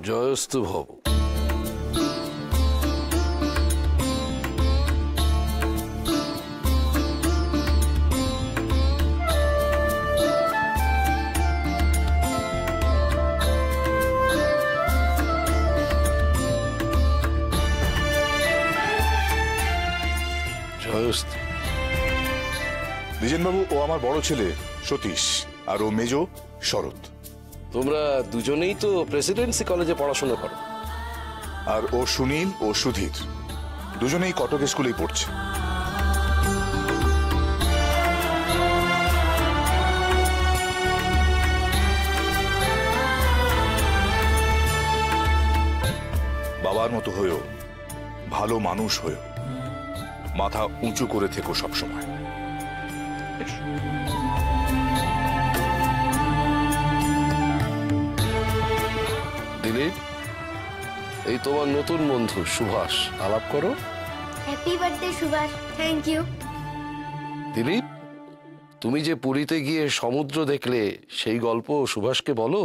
জয়স্তু ভব। জয়স্তু। দ্বিজেনবাবু, ও আমার বড় ছেলে সতীশ, আর ও মেজো শরৎ। তোমরা দুজনেই তো প্রেসিডেন্সি কলেজে পড়াশোনা করো। আর ও সুনীল ও সুধীর, দুজনেই কটক স্কুলেই পড়ছে। বাবার মতো হয়েও, ভালো মানুষ হয়েও মাথা উঁচু করে থেকো সবসময়। দিলীপ, এই তোমার নতুন বন্ধু সুভাষ, আলাপ করো। Happy birthday Subhash. Thank you. Dilip, তুমি যে পুরীতে গিয়ে সমুদ্র দেখলে, সেই গল্প সুভাষকে বলো।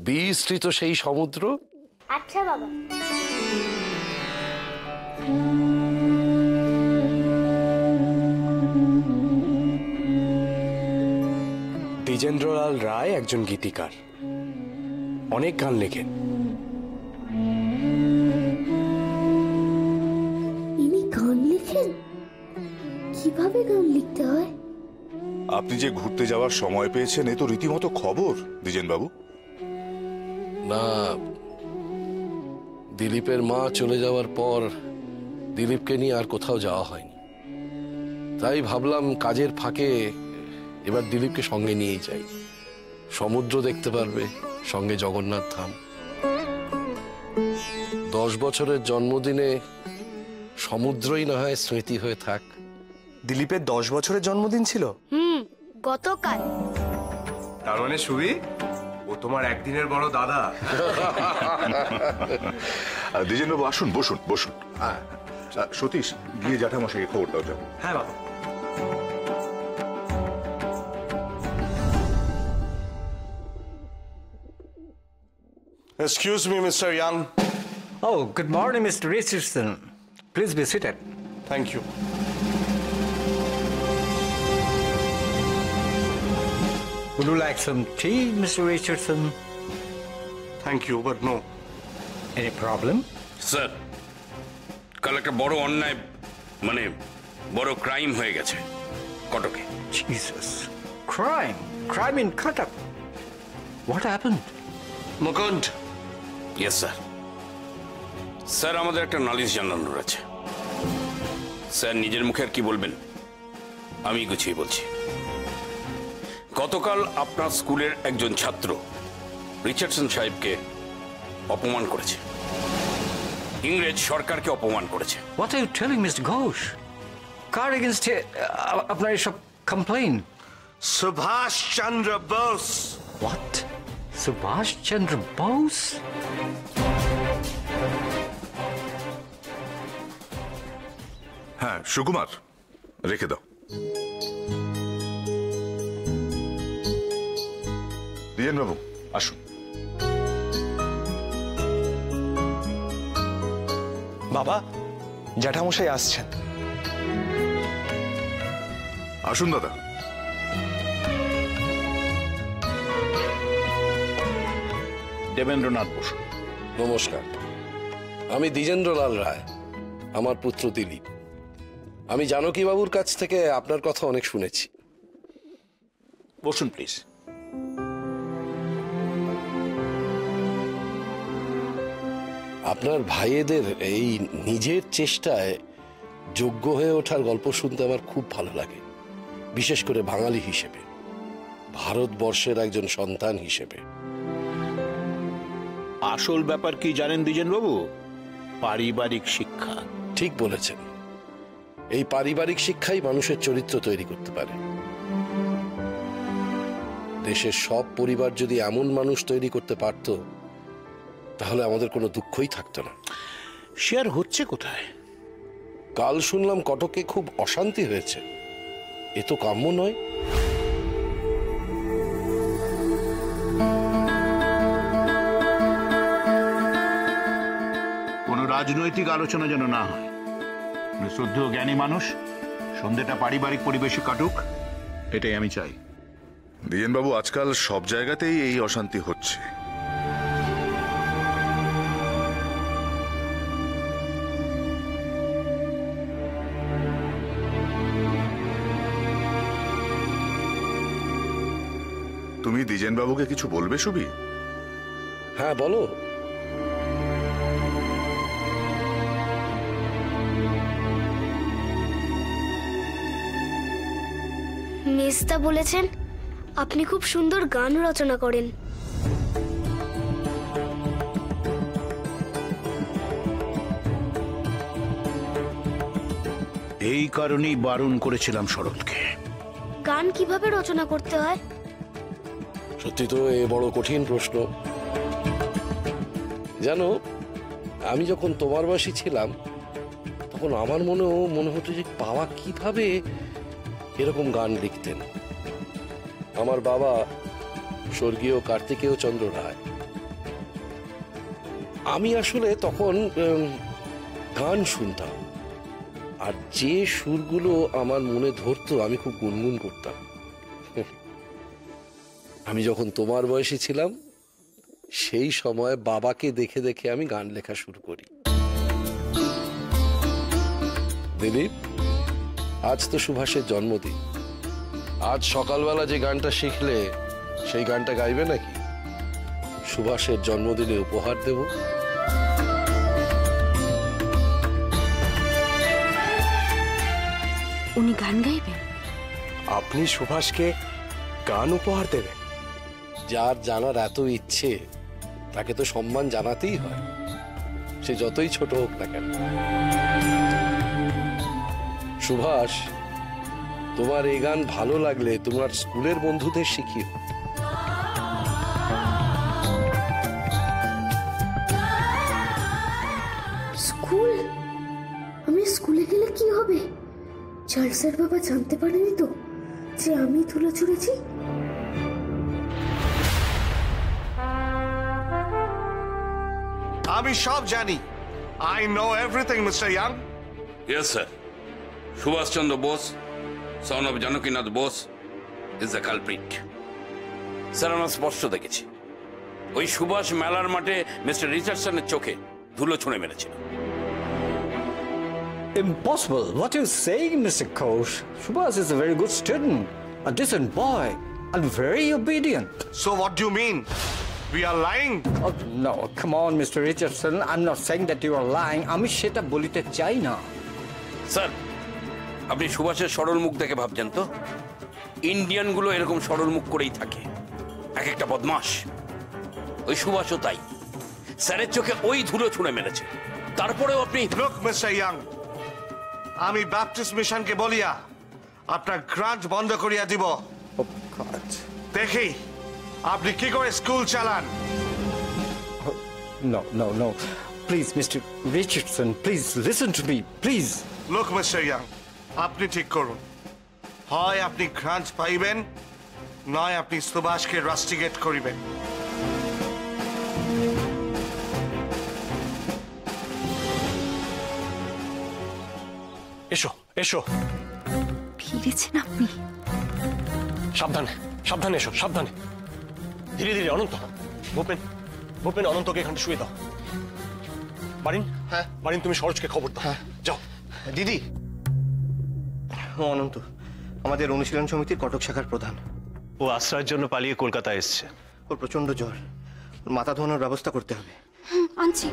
বিস্তৃত সেই সমুদ্র। আচ্ছা বাবা। দ্বিজেন্দ্রলাল রায় একজন গীতিকার, অনেক গান লেখেন। ইনি গান লেখেন? কিভাবে গান লিখতে হয়? আপনি যে ঘুরতে যাওয়ার সময় পেয়েছেন, এ তো রীতিমতো খবর দ্বিজেনবাবু। না, দিলীপের মা চলে যাওয়ার পর দিলীপকে নিয়ে আর কোথাও যাওয়া হয়নি। তাই ভাবলাম কাজের ফাঁকে এবার দিলীপকে সঙ্গে নিয়েই যাই। সমুদ্র দেখতে পারবে, সঙ্গে জগন্নাথ ধাম। 10 বছরের জন্মদিনে সমুদ্রই না হয় স্মৃতি হয়ে থাক। দিলীপের 10 বছরের জন্মদিন ছিল? গতকাল। তার মানে সুবি, ও তোমার একদিনের বড় দাদা। দ্বিজেনবাবু আসুন, বসুন বসুন। সতীশ, গিয়ে জ্যাঠামশাইকে খবর দাও যাবো। হ্যাঁ বাবা। Excuse me, Mr. Young. Oh, good morning, Mr. Richardson. Please be seated. Thank you. Would you like some tea, Mr. Richardson? Thank you, but no. Any problem? Sir, কাল একটা বড় অন্যায়, মানে বড় ক্রাইম হয়ে গেছে কটকে। Jesus. Crime in Cuttack. What happened? Mukund. Yes sir. Sir, আমাদের একটা নালিশ জানানোর আছে। স্যার, নিজের মুখে আর কি বলবেন, আমি গুছিয়ে বলছি। গতকাল আপনার স্কুলের একজন ছাত্র রিচার্ডসন সাহেবকে অপমান করেছে, ইংরেজ সরকারকে অপমান করেছে। What are you telling, Mr. Ghosh? Car against আপনার এসব complain. Subhash Chandra Bose. What? Subhash Chandra Bose? হ্যাঁ সুকুমার, রেখে দাও। দ্বিজেনবাবু আসুন। বাবা, জ্যাঠামশাই আসছেন। আসুন দাদা। দেবেন্দ্রনাথ বসু। নমস্কার, আমি দ্বিজেন্দ্রলাল রায়, আমার পুত্র দিলীপ। আমি জানকী বাবুর কাছ থেকে আপনার কথা অনেক শুনেছি। বসুন প্লিজ। আপনার ভাইয়েদের এই নিজের চেষ্টায় যোগ্য হয়ে ওঠার গল্প শুনতে আমার খুব ভালো লাগে, বিশেষ করে বাঙালি হিসেবে, ভারতবর্ষের একজন সন্তান হিসেবে। আসল ব্যাপার কি জানেন দ্বিজেনবাবু? পারিবারিক শিক্ষা। ঠিক বলেছেন, এই পারিবারিক শিক্ষাই মানুষের চরিত্র তৈরি করতে পারে। দেশের সব পরিবার যদি এমন মানুষ তৈরি করতে পারত, তাহলে আমাদের কোনো দুঃখই থাকতো না। শেয়ার হচ্ছে কোথায়? কাল শুনলাম কটকে খুব অশান্তি হয়েছে। এ তো কাম্য নয়। রাজনৈতিক আলোচনা যেন না হয়। উনি শ্রদ্ধেয় জ্ঞানী মানুষ, সন্ধ্যেটা পারিবারিক পরিবেশে কাটুক, এটাই আমি চাই। দ্বিজেনবাবু, আজকাল সব জায়গাতেই এই অশান্তি হচ্ছে। তুমি দ্বিজেনবাবুকে কিছু বলবে সুবি? হ্যাঁ বলো। মেজদা বলেছেন আপনি খুব সুন্দর গান রচনা করেন। এই কারণেই বারণ করেছিলাম সরলকে। গান কিভাবে রচনা করতে হয়? সত্যি তো এ বড় কঠিন প্রশ্ন। জানো, আমি যখন তোমার বয়সী ছিলাম তখন আমার মনে হতো যে বাবা কিভাবে এরকম গান লিখতেন। আমার বাবা স্বর্গীয় কার্তিকেয় চন্দ্র রায়। আমি আসলে তখন গান শুনতাম, আর যে সুরগুলো আমার মনে ধরতো আমি খুব গুনগুন করতাম। আমি যখন তোমার বয়সী ছিলাম সেই সময় বাবাকে দেখে দেখে আমি গান লেখা শুরু করি। দিলীপ, আজ তো সুভাষের জন্মদিন। আজ সকালবেলা যে গানটা শিখলে সেই গানটা গাইবে নাকি? সুভাষের জন্মদিনে উপহার দেব। উনি গান গাইবেন? আপনি সুভাষকে গান উপহার দেবেন? যার জানার এত ইচ্ছে তাকে তো সম্মান জানাতেই হয়, সে যতই ছোট হোক না কেন। সুভাষ, তোমার এই গান ভালো লাগলে তোমার স্কুলের বন্ধুদের শিখিও। স্কুল? আমি স্কুলে গেলে কি হবে? চার্লসের বাবা জানতে পারেনি তো যে আমি ধুলো ছুঁড়েছি? আমি সব জানি। I know everything, Mr. Young. Yes, sir. Subhash Chandra Bose, son of Janakinath Bose, is the culprit. Sir, আমরা স্পষ্ট দেখেছি ওই সুভাষ মেলার মাঠে মিস্টার রিচার্ডসনের চোখে ধুলো ছুঁড়ে মেরেছিল। Impossible. What are you saying, Mr. Ghosh? Subhash is a very good student, a decent boy, and very obedient. So what do you mean? We are lying? Oh, no, come on, Mr. Richardson. I'm not saying that you are lying. আমি সেটা বলিতে চাই না। Sir, আপনি সুভাষের সরল মুখ দেখে ভাবছেন তো? ইন্ডিয়ানগুলো এরকম সরল মুখ করেই থাকে, এক একটা বদমাশ। ওই সুভাষও তাই, স্যারের চোখে ওই ধুলো ছুঁড়ে মেরেছে। তারপরেও আপনি Look, Mr. Young, আমি ব্যাপটিস্ট মিশনকে বলিয়া আপনার গ্রান্ট বন্ধ করিয়া দিব। Oh, God. দেখি আপনি কি করে স্কুল চালান। No, no, no. Please, Mr. Richardson, please listen to me, please. Look, Mr. Young, আপনি ঠিক করুন। হয় আপনি গ্রান্ট পাইবেন, নয় আপনি সুভাষকে রাস্টিগেট করিবেন। এসো এসো, ফিরেছেন আপনি? সাবধানে সাবধানে এসো, সাবধানে, ধীরে ধীরে। অনন্ত, ভূপেন, ভূপেন, অনন্তকে এখানে শুয়ে দাও। বারিন, হ্যাঁ বারিন, তুমি সরোজকে খবর দাও। হ্যাঁ যাও। দিদি, অনন্ত আমাদের অনুশীলন সমিতির কটক শাখার প্রধান। ও আশ্রয়ের জন্য পালিয়ে কলকাতায় এসছে। ওর প্রচন্ড জ্বর, ওর মাথা ধোয়ানোর ব্যবস্থা করতে হবে। আনছি।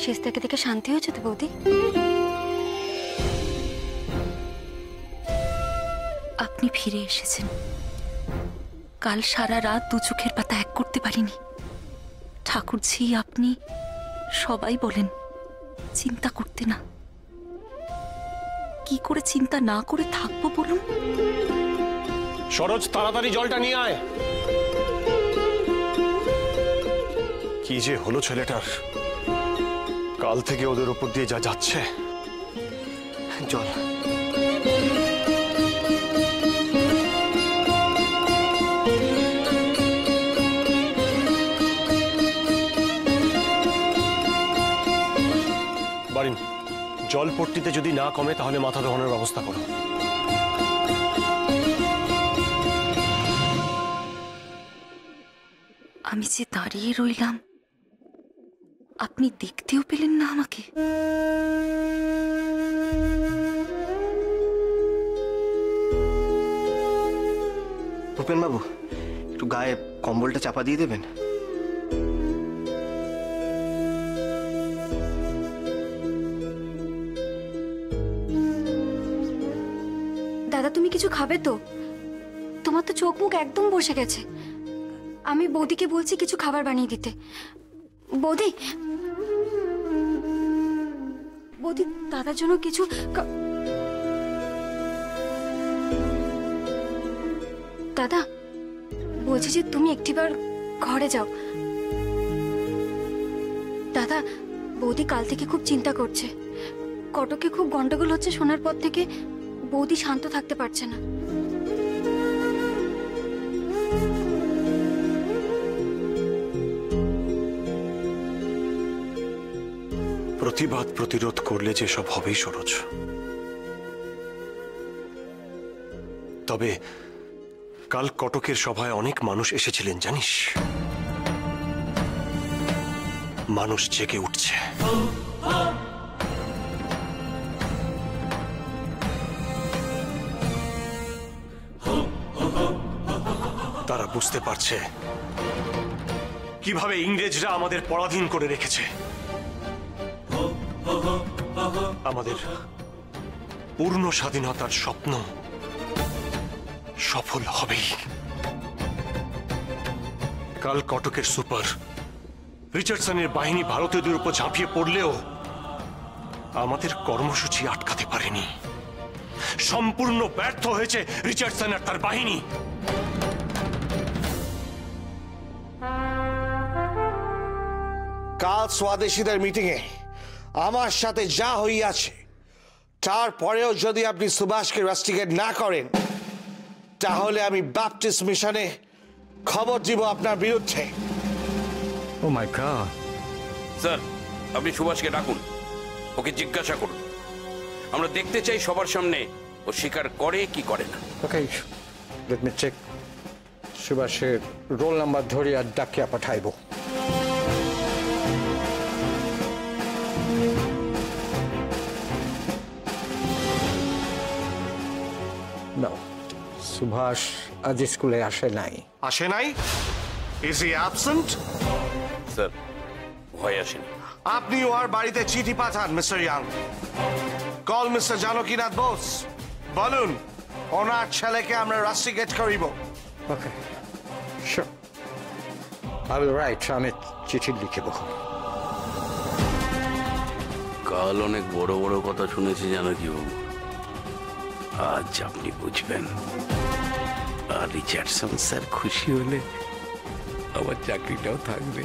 শেষ থেকে থেকে শান্তি হয়েছে তো বৌদি? আপনি ফিরে এসেছেন। কাল সারা রাত দু চোখের পাতা এক করতে পারিনি। ঠাকুরজি, আপনি, সবাই বলেন চিন্তা করতে না। কি করে চিন্তা না করে থাকবো বলুন? সরোজ, তাড়াতাড়ি জলটা নিয়ে আয়। কি যে হলো ছেলেটার, কাল থেকে ওদের উপর দিয়ে যা যাচ্ছে। জল। পট্টিতে যদি না কমে তাহলে মাথা ধোয়ানোর ব্যবস্থা করো। আমি যে দাঁড়িয়ে রইলাম, আপনি দেখতেও পেলেন না আমাকে? ভূপেন বাবু, একটু গায়ে কম্বলটা চাপা দিয়ে দেবেন। দাদা, তুমি কিছু খাবে তো? তোমার তো চোখ মুখ একদম বসে গেছে। আমি বৌদিকে বলছি কিছু খাবার বানিয়ে দিতে। বৌদি, বৌদি, দাদার জন্য কিছু দাদা, বলছি যে তুমি একটিবার ঘরে যাও। দাদা, বৌদি কাল থেকে খুব চিন্তা করছে। কটকে খুব গন্ডগোল হচ্ছে শোনার পর থেকে বৌদি শান্ত থাকতে পারছে না। প্রতিবাদ প্রতিরোধ করলে যে সব হবেই সরোজ। তবে কাল কটকের সভায় অনেক মানুষ এসেছিলেন জানিস। মানুষ জেগে উঠছে। তারা বুঝতে পারছে কিভাবে ইংরেজরা আমাদের পরাধীন করে রেখেছে। আমাদের পূর্ণ স্বাধীনতার স্বপ্ন সফল হবেই। কাল কটকের সুপার রিচার্ডসনের বাহিনী ভারতীয়দের উপর ঝাঁপিয়ে পড়লেও আমাদের কর্মসূচি আটকাতে পারেনি। সম্পূর্ণ ব্যর্থ হয়েছে রিচার্ডসন আর তার বাহিনী। কাল স্বদেশীদের মিটিংয়ে আমার সাথে যা হইয়াছে তারপরেও যদি আপনি সুভাষকে রাস্টিকেট না করেন তাহলে আমি ব্যাপটিস্ট মিশনে খবর দিব আপনার বিরুদ্ধে। ও মাই গড। স্যার, আপনি সুভাষকে ডাকুন, ওকে জিজ্ঞাসা করুন। আমরা দেখতে চাই সবার সামনে ও স্বীকার করে কি করে না। Okay, let me check. সুভাষের রোল নাম্বার ধরে আর ডাকিয়া পাঠাইব। No, সুভাষ আজ স্কুলে আসে নাই। আসে নাই? Is he absent? স্যার, ভয় আসেনি। আপনি ওর বাড়িতে চিঠি পাঠান Mister Young. Call Mister Janakinath Bose, বলুন ওনার ছেলেকে আমরা রাস্টিকেট করিব। Okay, sure. I will write. আমি চিঠি লিখিব। কাল অনেক বড় বড় কথা শুনেছি জানকী বাবু, আজ আপনি বুঝবেন। আর রিচার্ডসন স্যার খুশি হলে আমার চাকরিটাও থাকবে।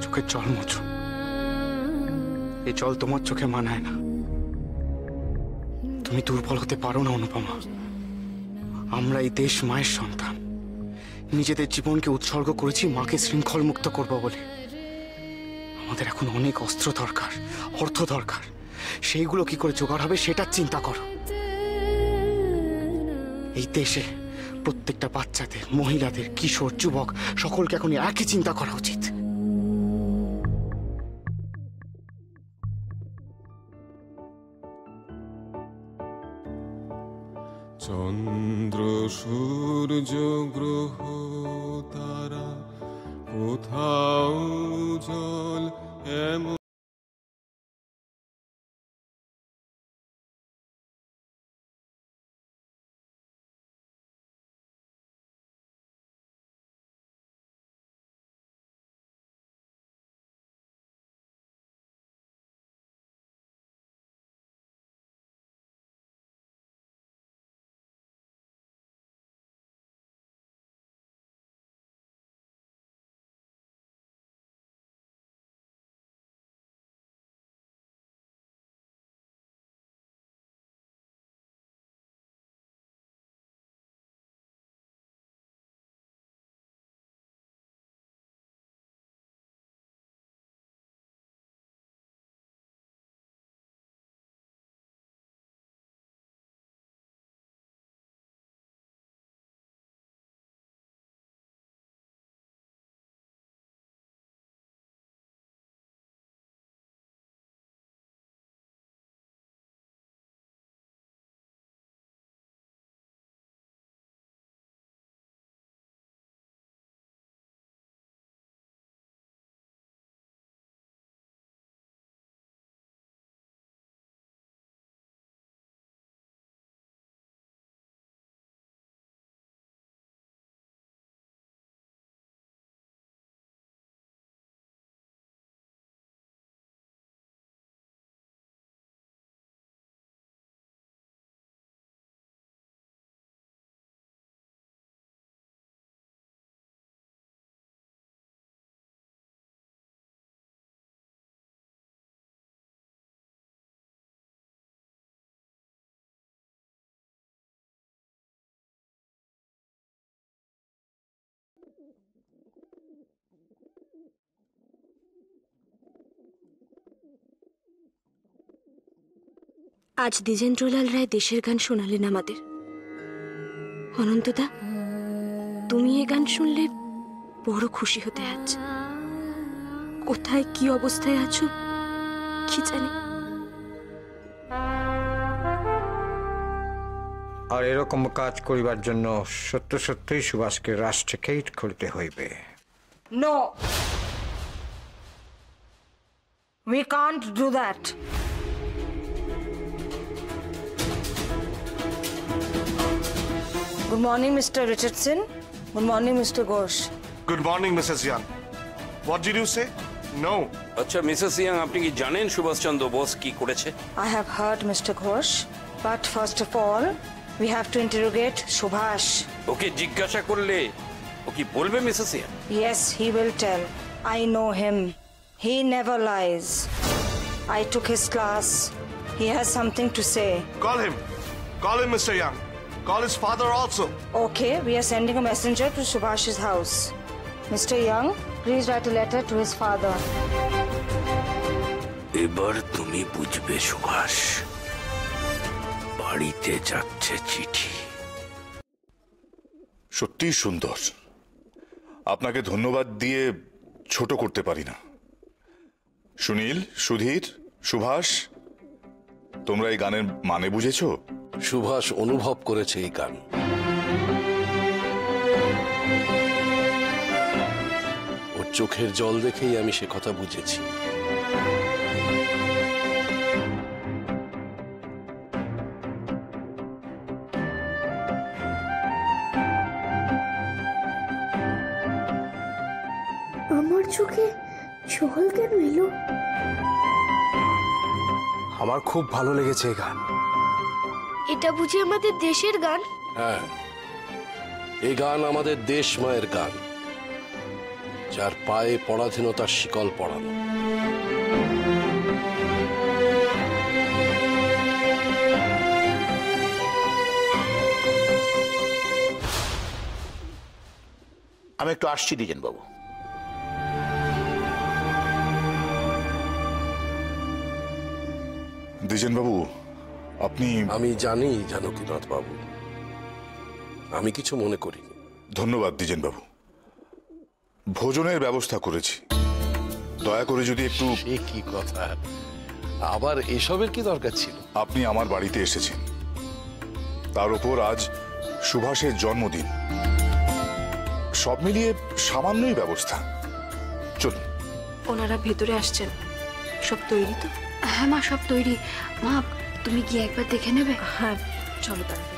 চোখের জল মোছো। এই জল তোমার চোখে মানায় না। তুমি দুর্বল হতে পারো না অনুপমা। আমরা এই দেশ মায়ের সন্তান। নিজেদের জীবনকে উৎসর্গ করেছি মাকে শৃঙ্খল মুক্ত করব বলে। আমাদের এখন অনেক অস্ত্র দরকার, অর্থ দরকার। সেইগুলো কি করে জোগাড় হবে সেটার চিন্তা করো। এই দেশে প্রত্যেকটা বাচ্চাদের, মহিলাদের, কিশোর, যুবক সকলকে এখন একই চিন্তা করা উচিত। চন্দ্র সূর্য গ্রহ তারা কোথাও জল এমন আজ দ্বিজেন্দ্রলাল রায় দেশের গান শোনালেন আমাদের। অনন্তদা, তুমি এ গান শুনলে বড় খুশি হতে আজ। কোথায় কি অবস্থায় আছো কি জানি। আর এরকম কাজ করিবার জন্য সত্য সত্যই সুভাষকে রাষ্ট্রকেট করিতে হইবে। No, we can't do that. Good morning, Mr. Richardson. Good morning, Mr. Ghosh. Good morning, Mrs. Young. What did you say? No. আচ্ছা মিসেস ইয়াং, আপনি কি জানেন সুভাষচন্দ্র বোস কি করেছে? I have heard, Mr. Ghosh. But first of all, we have to interrogate Subhash. ওকে জিজ্ঞাসা করলে ও কি বলবে Mrs young? Yes, he will tell. I know him. He never lies. I took his class. He has something to say. Call him. Call him, Mr. Young. Call his father also. Okay, we are sending a messenger to Subhash's house. Mr. Young, please write a letter to his father. এবার তুমি বুঝবে সুভাষ, বাড়িতে যাচ্ছে চিঠি। সত্যি সুন্দর। আপনাকে ধন্যবাদ দিয়ে ছোট করতে পারি না। সুনীল, সুধীর, সুভাষ, তোমরা এই গানের মানে বুঝেছো? সুভাষ অনুভব করেছে এই গান। ওর চোখের জল দেখেই আমি সে কথা বুঝেছি। আমার চোখে জল কেন এলো? আমার খুব ভালো লেগেছে এই গান। এটা বুঝি আমাদের দেশের গান? হ্যাঁ, এই গান আমাদের দেশ মায়ের গান, যার পায়ে পরাধীনতার শিকল পরানো। আমি একটু আসছি দ্বিজেন বাবু। দ্বিজেন বাবু, আপনি... আমি জানি জানকীনাথ বাবু, আমি কিছু মনে করিনি। ধন্যবাদ দ্বিজেন বাবু। ভোজনের ব্যবস্থা করেছি, দয়া করে যদি একটু... সে কি কথা, আবার এসবের কি দরকার ছিল? আপনি আমার বাড়িতে এসেছেন, তার উপর আজ সুভাষের জন্মদিন, সব মিলিয়ে সামান্যই ব্যবস্থা। চলুন। ওনারা ভেতরে আসছেন, সব তৈরি তো? হ্যাঁ মা, সব তৈরি। মা তুমি গিয়ে একবার দেখে নেবে? হ্যাঁ চলো তাড়াতাড়ি।